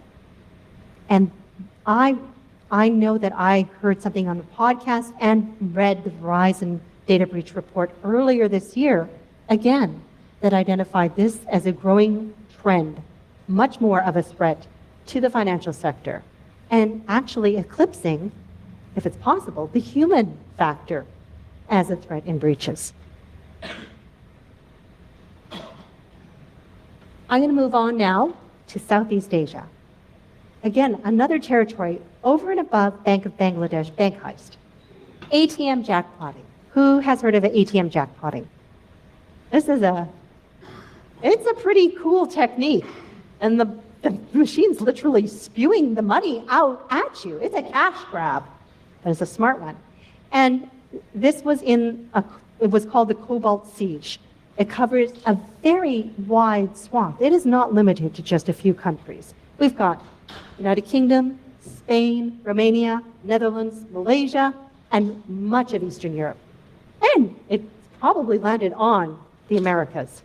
And I know that I heard something on the podcast and read the Verizon data breach report earlier this year, again, that identified this as a growing trend, much more of a threat to the financial sector, and actually eclipsing, if it's possible, the human factor as a threat in breaches. I'm going to move on now to Southeast Asia. Again, another territory over and above Bank of Bangladesh bank heist. ATM jackpotting. Who has heard of ATM jackpotting? It's a pretty cool technique. And the machine's literally spewing the money out at you. It's a cash grab, but it's a smart one. And this was it was called the Cobalt Siege. It covers a very wide swath. It is not limited to just a few countries. We've got United Kingdom, Spain, Romania, Netherlands, Malaysia, and much of Eastern Europe. And it's probably landed on the Americas.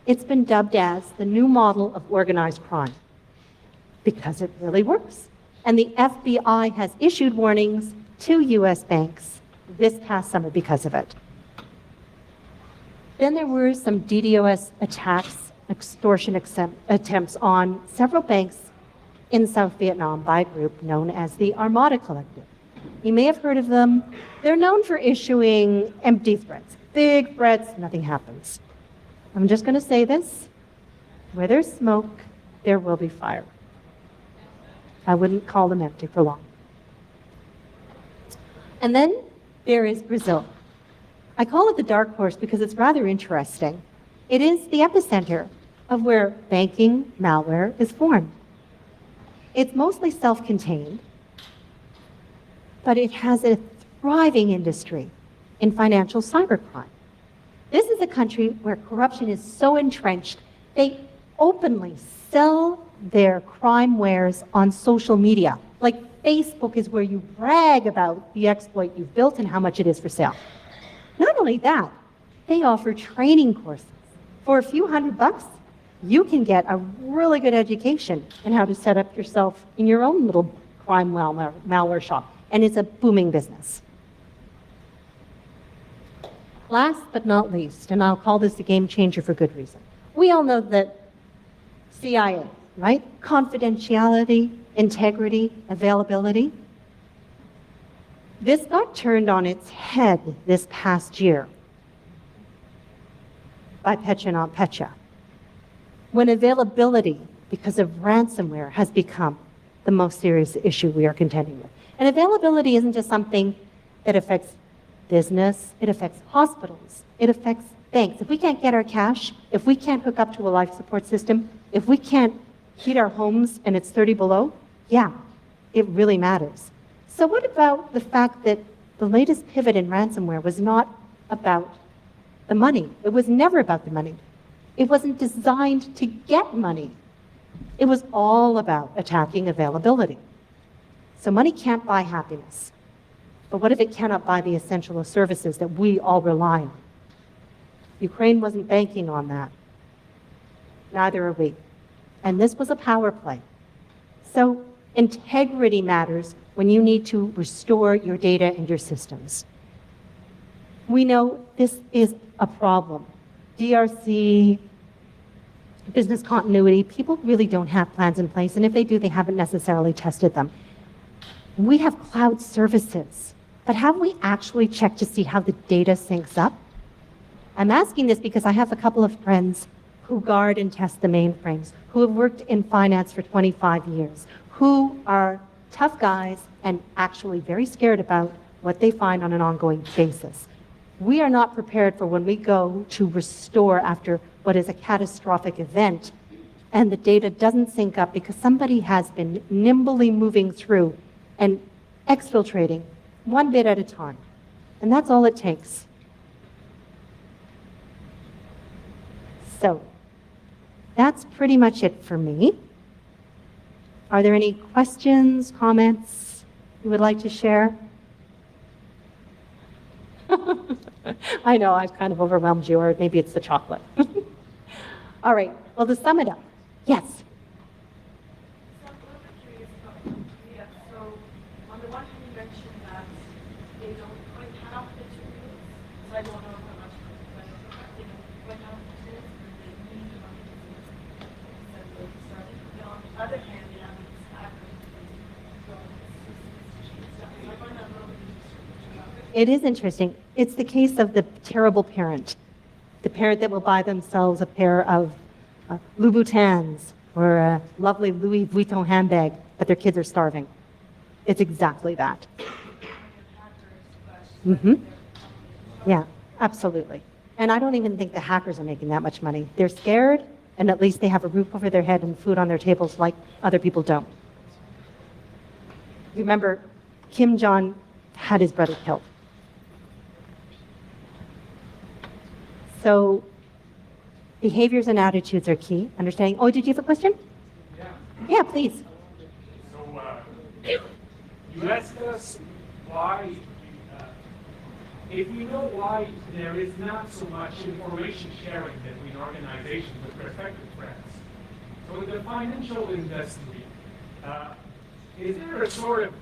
It's been dubbed as the new model of organized crime because it really works. And the FBI has issued warnings to U.S. banks this past summer because of it. Then there were some DDoS attacks, extortion attempts on several banks in South Vietnam by a group known as the Armada Collective. You may have heard of them. They're known for issuing empty threats. Big threats, nothing happens. I'm just going to say this. Where there's smoke, there will be fire. I wouldn't call them empty for long. And then there is Brazil. I call it the dark horse because it's rather interesting. It is the epicenter of where banking malware is formed. It's mostly self-contained, but it has a thriving industry in financial cybercrime. This is a country where corruption is so entrenched, they openly sell their crime wares on social media, like Facebook is where you brag about the exploit you've built and how much it is for sale. Not only that, they offer training courses. For a few $100, you can get a really good education in how to set up yourself in your own little crime malware shop. And it's a booming business. Last but not least, and I'll call this a game changer for good reason. We all know that CIA, right? Confidentiality, integrity, availability. This got turned on its head this past year by Petya not Petya, when availability, because of ransomware, has become the most serious issue we are contending with. And availability isn't just something that affects business, it affects hospitals, it affects banks. If we can't get our cash, if we can't hook up to a life support system, if we can't heat our homes and it's 30 below, yeah, it really matters. So what about the fact that the latest pivot in ransomware was not about the money? It was never about the money. It wasn't designed to get money. It was all about attacking availability. So money can't buy happiness. But what if it cannot buy the essential services that we all rely on? Ukraine wasn't banking on that. Neither are we. And this was a power play. So integrity matters when you need to restore your data and your systems. We know this is a problem. DRC, business continuity, people really don't have plans in place, and if they do, they haven't necessarily tested them. We have cloud services, but have we actually checked to see how the data syncs up? I'm asking this because I have a couple of friends who guard and test the mainframes, who have worked in finance for 25 years, who are tough guys and actually very scared about what they find on an ongoing basis. We are not prepared for when we go to restore after what is a catastrophic event and the data doesn't sync up because somebody has been nimbly moving through and exfiltrating one bit at a time. And that's all it takes. So that's pretty much it for me. Are there any questions, comments you would like to share? I know, I've kind of overwhelmed you, or maybe it's the chocolate. All right, well, to sum it up, yes. So I'm a little bit curious about media. So on the one hand, you mentioned that they don't quite have the tools, so I don't know how much they don't quite have the tools, and they need the money to set the starting. And on the other hand, they have these hackers who go and stuff. So I find that a little bit interesting. It is interesting. It's the case of the terrible parent. The parent that will buy themselves a pair of Louboutins or a lovely Louis Vuitton handbag, but their kids are starving. It's exactly that. Mm-hmm. Yeah, absolutely. And I don't even think the hackers are making that much money. They're scared, and at least they have a roof over their head and food on their tables like other people don't. Remember, Kim Jong had his brother killed. So behaviors and attitudes are key. Understanding. Oh, did you have a question? Yeah. Yeah, please. So you asked us why, if we know why there is not so much information sharing between organizations with respect to threats. So in the financial industry, is there a sort of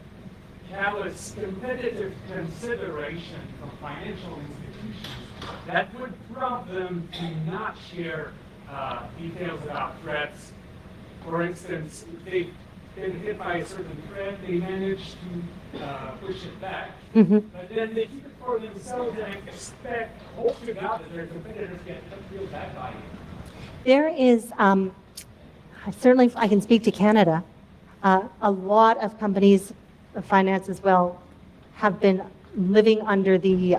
callous competitive consideration from financial institutions that would prompt them to not share details about threats? For instance, if they've been hit by a certain threat, they manage to push it back, but then they keep it for themselves and hope to God that their competitors get real bad by it. There is, certainly I can speak to Canada, a lot of companies, finance as well, have been living under the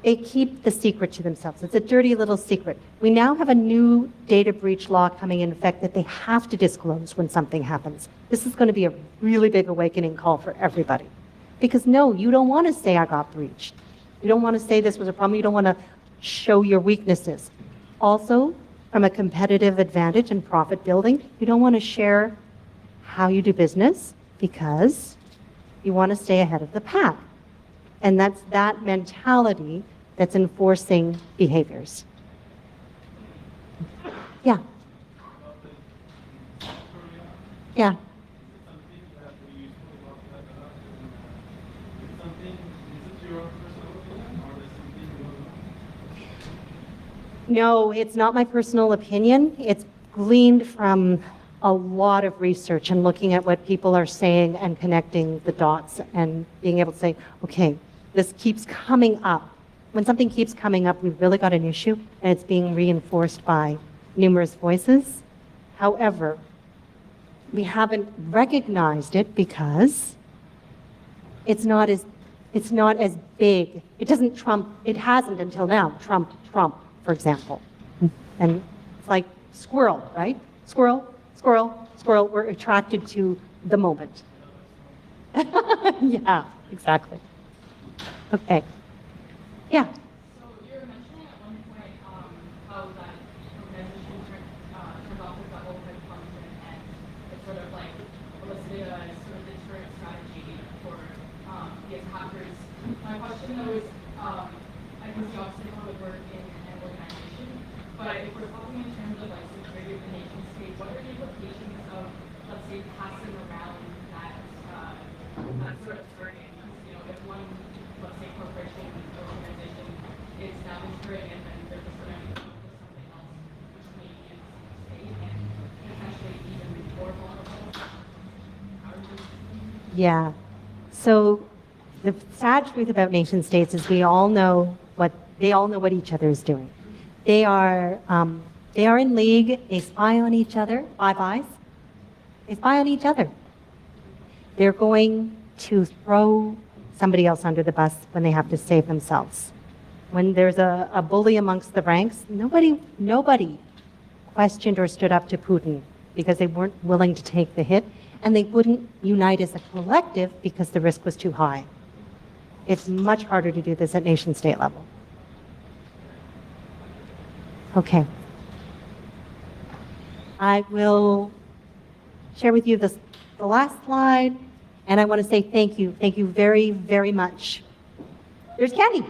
they keep the secret to themselves. It's a dirty little secret. We now have a new data breach law coming in effect that they have to disclose when something happens. This is going to be a really big awakening call for everybody. Because no, you don't want to say I got breached. You don't want to say this was a problem. You don't want to show your weaknesses. Also, from a competitive advantage and profit building, you don't want to share how you do business, because you want to stay ahead of the pack. And that's that mentality that's enforcing behaviors. Yeah. Yeah. No, it's not my personal opinion. It's gleaned from a lot of research and looking at what people are saying and connecting the dots and being able to say, okay, this keeps coming up. When something keeps coming up, we've really got an issue and it's being reinforced by numerous voices. However, we haven't recognized it because it's not as big. It doesn't trump, it hasn't until now trumped Trump, for example. And it's like squirrel, right? Squirrel, squirrel, squirrel. We're attracted to the moment. Yeah, exactly. Okay. Yeah. So you were mentioning at one point how that organization turned off its that open function and it's sort of like elicited a sort of deterrent strategy for the attackers. My question though is, I think you obviously want to work in an organization, but if we're talking in terms of like security of the nation state, what are the implications of, let's say, passing around that sort of target? You know, if one, let's say, corporation or organization is now destroying it, then they're just going to move to something else, which may be in the state and potentially even more vulnerable. How do you? Yeah. So the sad truth about nation states is they all know what each other is doing. They are in league. They spy on each other. Five Eyes. They spy on each other. They're going to throw somebody else under the bus when they have to save themselves. When there's a bully amongst the ranks, nobody questioned or stood up to Putin because they weren't willing to take the hit, and they wouldn't unite as a collective because the risk was too high. It's much harder to do this at nation-state level. Okay. I will share with you the last slide, and I want to say thank you. Thank you very, very much. There's Candy.